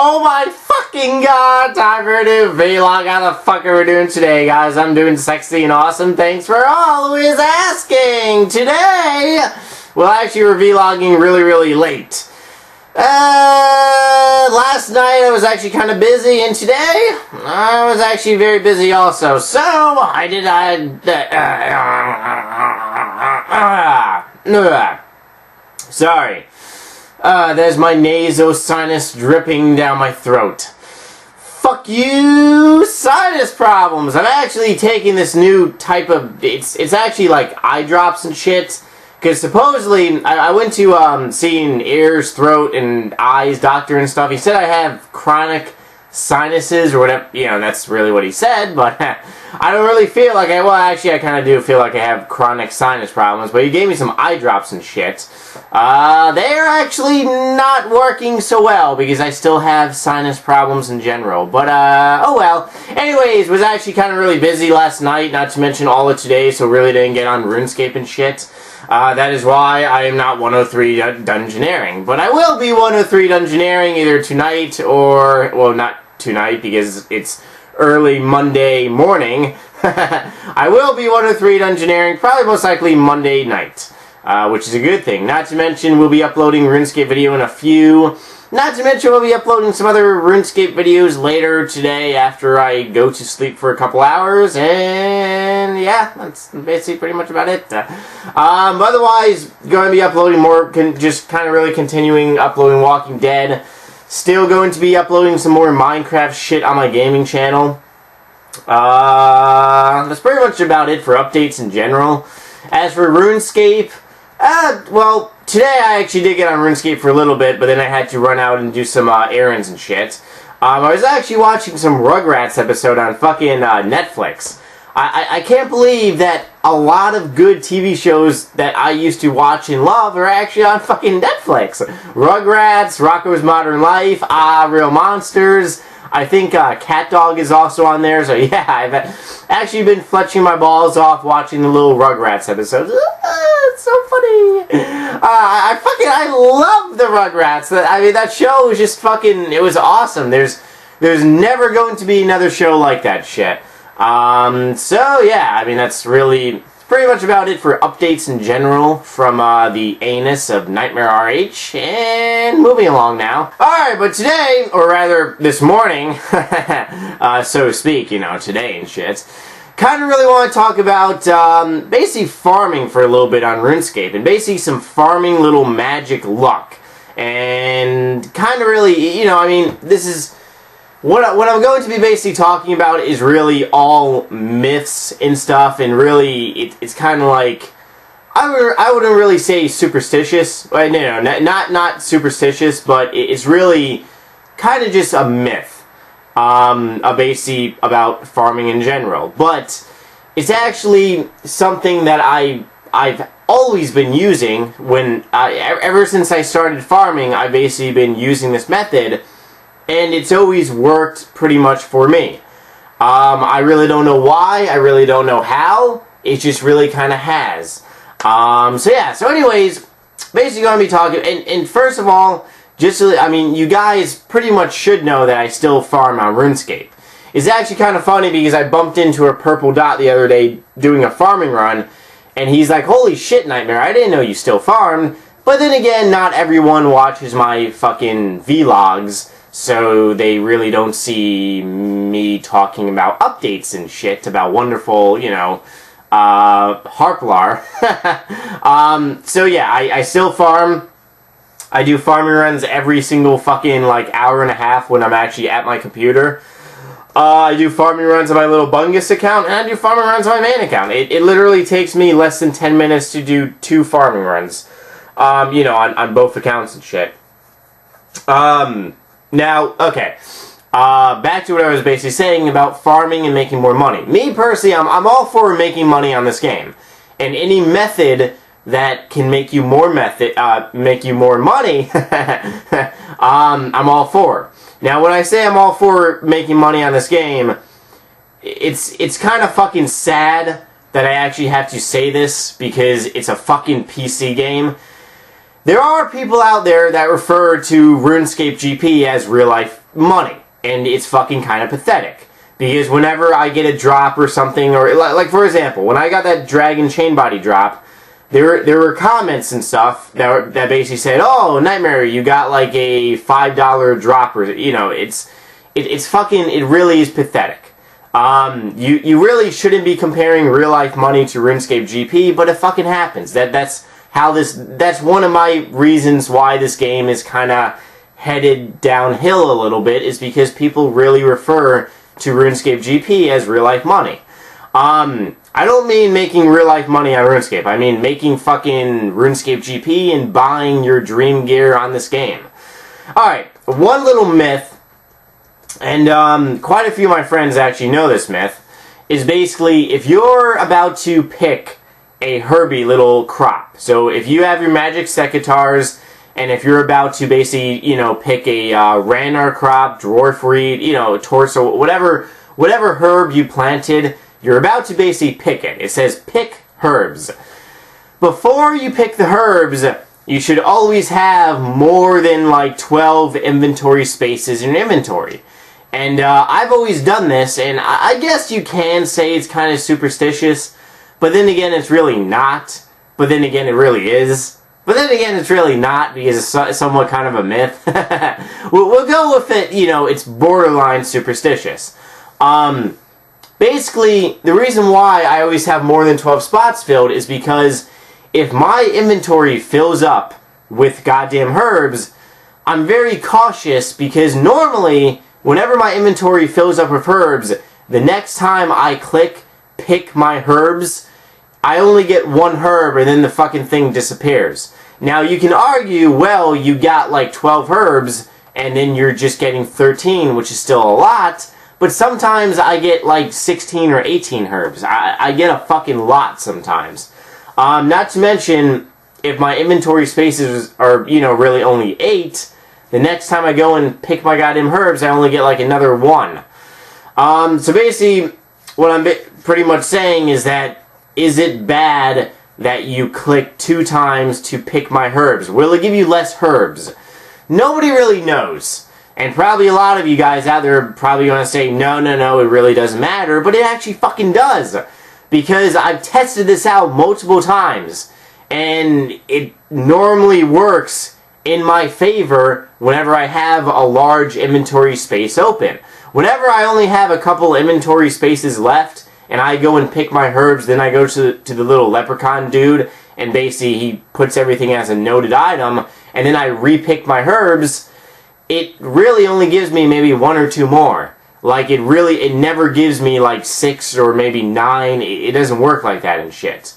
Oh my fucking god, time for a new vlog. How the fuck are we doing today, guys? I'm doing sexy and awesome. Thanks for always asking. Today, well, actually, we're vlogging really late. Last night I was actually kind of busy, and today I was actually very busy also. So, sorry. There's my nasal sinus dripping down my throat. Fuck you, sinus problems. I'm actually taking this new type of, it's actually like eye drops and shit. Because supposedly, I went to see an ears, throat, and eyes doctor and stuff. He said I have chronic sinuses or whatever. You know, that's really what he said. But I don't really feel like well, actually, I kind of do feel like I have chronic sinus problems. But he gave me some eye drops and shit. They're actually not working so well because I still have sinus problems in general. But, oh well. Anyways, was actually kind of really busy last night, not to mention all of today, so really didn't get on RuneScape and shit. That is why I am not 103 Dungeoneering. But I will be 103 Dungeoneering either tonight or, well, not tonight because it's early Monday morning. I will be 103 Dungeoneering, probably most likely Monday night, which is a good thing. Not to mention, we'll be uploading RuneScape video in a few. Not to mention, we'll be uploading some other RuneScape videos later today after I go to sleep for a couple hours, and yeah, that's basically pretty much about it. Otherwise, going to be uploading more, just kind of really continuing uploading Walking Dead. Still going to be uploading some more Minecraft shit on my gaming channel. That's pretty much about it for updates in general. As for RuneScape, well, today I actually did get on RuneScape for a little bit, but then I had to run out and do some errands and shit. I was actually watching some Rugrats episode on fucking Netflix. I can't believe that a lot of good TV shows that I used to watch and love are actually on fucking Netflix. Rugrats, Rocko's Modern Life, Real Monsters. I think Cat Dog is also on there, so yeah, I've actually been fletching my balls off watching the little Rugrats episodes. It's so funny. I love the Rugrats. I mean, that show was just fucking, it was awesome. There's never going to be another show like that shit. So yeah, I mean, that's really pretty much about it for updates in general from the anus of Nightmare RH, and moving along now. Alright, but today, or rather this morning, so to speak, you know, today and shit, kind of really want to talk about basically farming for a little bit on RuneScape, and basically some farming little magic luck, and kind of really, you know, I mean, this is what I'm going to be basically talking about is really all myths and stuff, and really it's kind of like, I wouldn't really say superstitious, no, not superstitious, but it's really kind of just a myth, basically about farming in general, but it's actually something that I've always been using when, ever since I started farming, I've basically been using this method. And it's always worked pretty much for me. I really don't know why. I really don't know how. It just really kind of has. So yeah. So anyways, basically going to be talking. And first of all, just so, I mean, you guys pretty much should know that I still farm on RuneScape. It's actually kind of funny because I bumped into a purple dot the other day doing a farming run. And he's like, holy shit, Nightmare, I didn't know you still farmed. But then again, not everyone watches my fucking vlogs. So they really don't see me talking about updates and shit about wonderful, you know, Harplar. So yeah, I still farm. I do farming runs every single fucking, like, hour and a half when I'm actually at my computer. I do farming runs on my little Bungus account, and I do farming runs on my main account. It literally takes me less than 10 minutes to do 2 farming runs, you know, on both accounts and shit. Now, okay, back to what I was basically saying about farming and making more money. Me, personally, I'm all for making money on this game. And any method that can make you more money, I'm all for. Now, when I say I'm all for making money on this game, it's kind of fucking sad that I actually have to say this because it's a fucking PC game. There are people out there that refer to RuneScape GP as real-life money, and it's fucking kind of pathetic. Because whenever I get a drop or something, or like for example, when I got that Dragon Chainbody drop, there were comments and stuff that basically said, "Oh, Nightmare, you got like a $5 drop," or it's fucking, it really is pathetic. You really shouldn't be comparing real life money to RuneScape GP, but it fucking happens. That's one of my reasons why this game is kind of headed downhill a little bit, is because people really refer to RuneScape GP as real life money. I don't mean making real life money on RuneScape. I mean making fucking RuneScape GP and buying your dream gear on this game. Alright, one little myth, and quite a few of my friends actually know this myth, is basically if you're about to pick a Herbie little crop. So if you have your Magic Secateurs, and if you're about to basically, pick a Ranarr crop, Dwarf Reed, Torso, whatever herb you planted, you're about to basically pick it. It says pick herbs. Before you pick the herbs, you should always have more than like 12 inventory spaces in your inventory. And I've always done this, and I guess you can say it's kind of superstitious, but then again it's really not, but then again it really is. But then again, it's really not, because it's somewhat kind of a myth. We'll go with it, it's borderline superstitious. Basically, the reason why I always have more than 12 spots filled is because if my inventory fills up with goddamn herbs, I'm very cautious, because normally, whenever my inventory fills up with herbs, the next time I click pick my herbs, I only get one herb and then the fucking thing disappears. Now you can argue, well, you got like 12 herbs and then you're just getting 13, which is still a lot, but sometimes I get like 16 or 18 herbs. I get a fucking lot sometimes. Not to mention, if my inventory spaces are, really only 8, the next time I go and pick my goddamn herbs, I only get like another 1. So basically, what I'm pretty much saying is that, is it bad that you click 2 times to pick my herbs? Will it give you less herbs? Nobody really knows. And probably a lot of you guys out there are probably going to say, no, it really doesn't matter. But it actually fucking does. Because I've tested this out multiple times. And it normally works in my favor whenever I have a large inventory space open. Whenever I only have a couple inventory spaces left, and I go and pick my herbs, then I go to the little leprechaun dude, and basically he puts everything as a noted item, and then I re-pick my herbs, it really only gives me maybe 1 or 2 more. Like, it never gives me like 6 or maybe 9, it doesn't work like that and shit.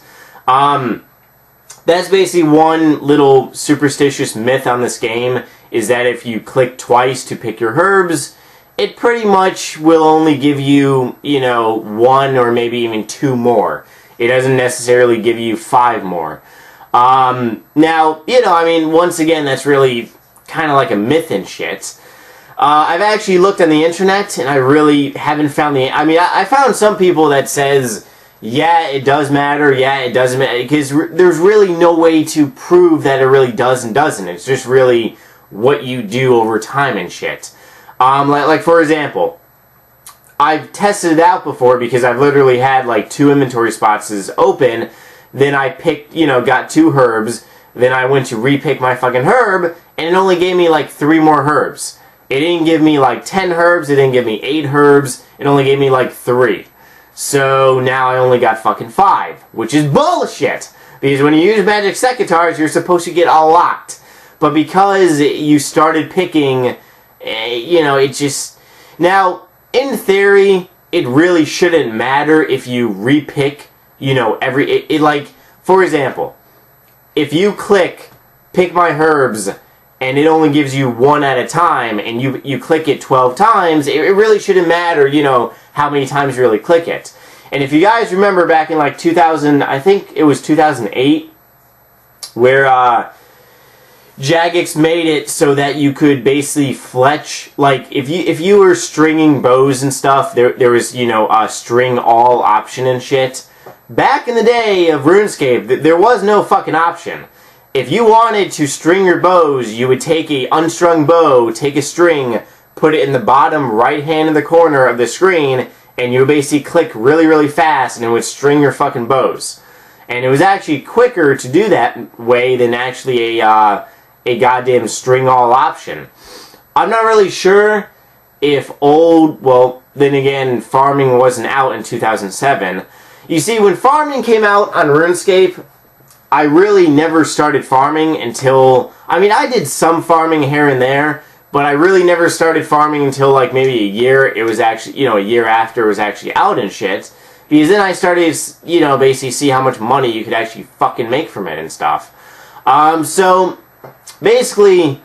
That's basically one little superstitious myth on this game, is that if you click twice to pick your herbs, it pretty much will only give you, 1 or maybe even 2 more. It doesn't necessarily give you 5 more. Now, once again, that's really kind of like a myth and shit. I've actually looked on the internet, and I really haven't found I found some people that says, yeah, it does matter, yeah, it doesn't matter, because there's really no way to prove that it really does and doesn't. It's just really what you do over time and shit. Like for example, I've tested it out before because I've literally had like 2 inventory spots open, then I picked, got 2 herbs, then I went to re-pick my fucking herb, and it only gave me like 3 more herbs. It didn't give me like 10 herbs, it didn't give me 8 herbs, it only gave me like 3. So now I only got fucking 5, which is bullshit! Because when you use Magic Secateurs, you're supposed to get a lot. But because you started picking, it just... Now, in theory, it really shouldn't matter if you re-pick, like, for example, if you click pick my herbs and it only gives you 1 at a time and you click it 12 times, it really shouldn't matter, how many times you really click it. And if you guys remember back in like 2000, I think it was 2008, where Jagex made it so that you could basically fletch, like if you were stringing bows and stuff, there was a string all option and shit. Back in the day of RuneScape, there was no fucking option. If you wanted to string your bows, you would take a unstrung bow, take a string, put it in the bottom right hand of the corner of the screen, and you would basically click really, really fast, and it would string your fucking bows. And it was actually quicker to do that way than actually a goddamn string all option. I'm not really sure if well, then again, farming wasn't out in 2007. You see, when farming came out on RuneScape, I really never started farming until, I mean, I did some farming here and there, but I really never started farming until like maybe a year. It was actually, you know, a year after it was actually out and shit. Because then I started, you know, basically see how much money you could actually fucking make from it and stuff. So, basically,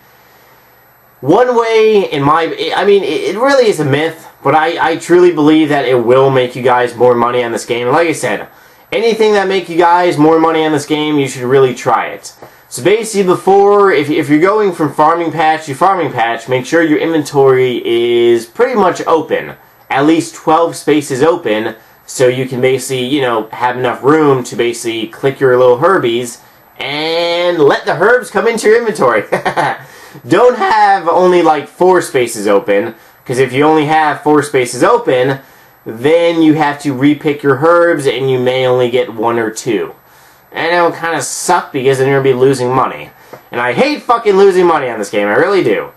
one way in my, I mean, it really is a myth, but I truly believe that it will make you guys more money on this game. And like I said, anything that make you guys more money on this game, you should really try it. So basically before, if you're going from farming patch to farming patch, make sure your inventory is pretty much open. At least 12 spaces open, so you can basically, you know, have enough room to basically click your little herbies and let the herbs come into your inventory. Don't have only like 4 spaces open, because if you only have 4 spaces open, then you have to repick your herbs and you may only get 1 or 2. And it'll kind of suck because then you're going to be losing money. And I hate fucking losing money on this game, I really do.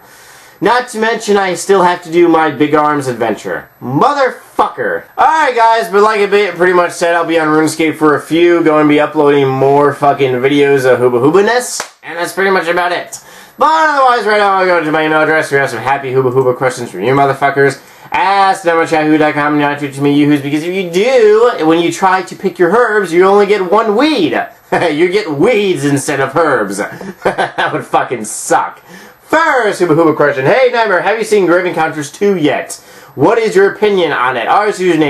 Not to mention I still have to do my Big Arms adventure. Motherfucker! Alright guys, but like I pretty much said, I'll be on RuneScape for a few, going to be uploading more fucking videos of Hubba Hubba-ness, and that's pretty much about it. But otherwise, right now I'll go to my email address. We have some happy Hubba Hubba questions from you motherfuckers. Ask them at yahoo.com and not to me yoo-hoos, because if you do, when you try to pick your herbs, you only get 1 weed. You get weeds instead of herbs. That would fucking suck. First Hubba Hubba question. Hey Nightmare, have you seen Grave Encounters 2 yet? What is your opinion on it? Ours username.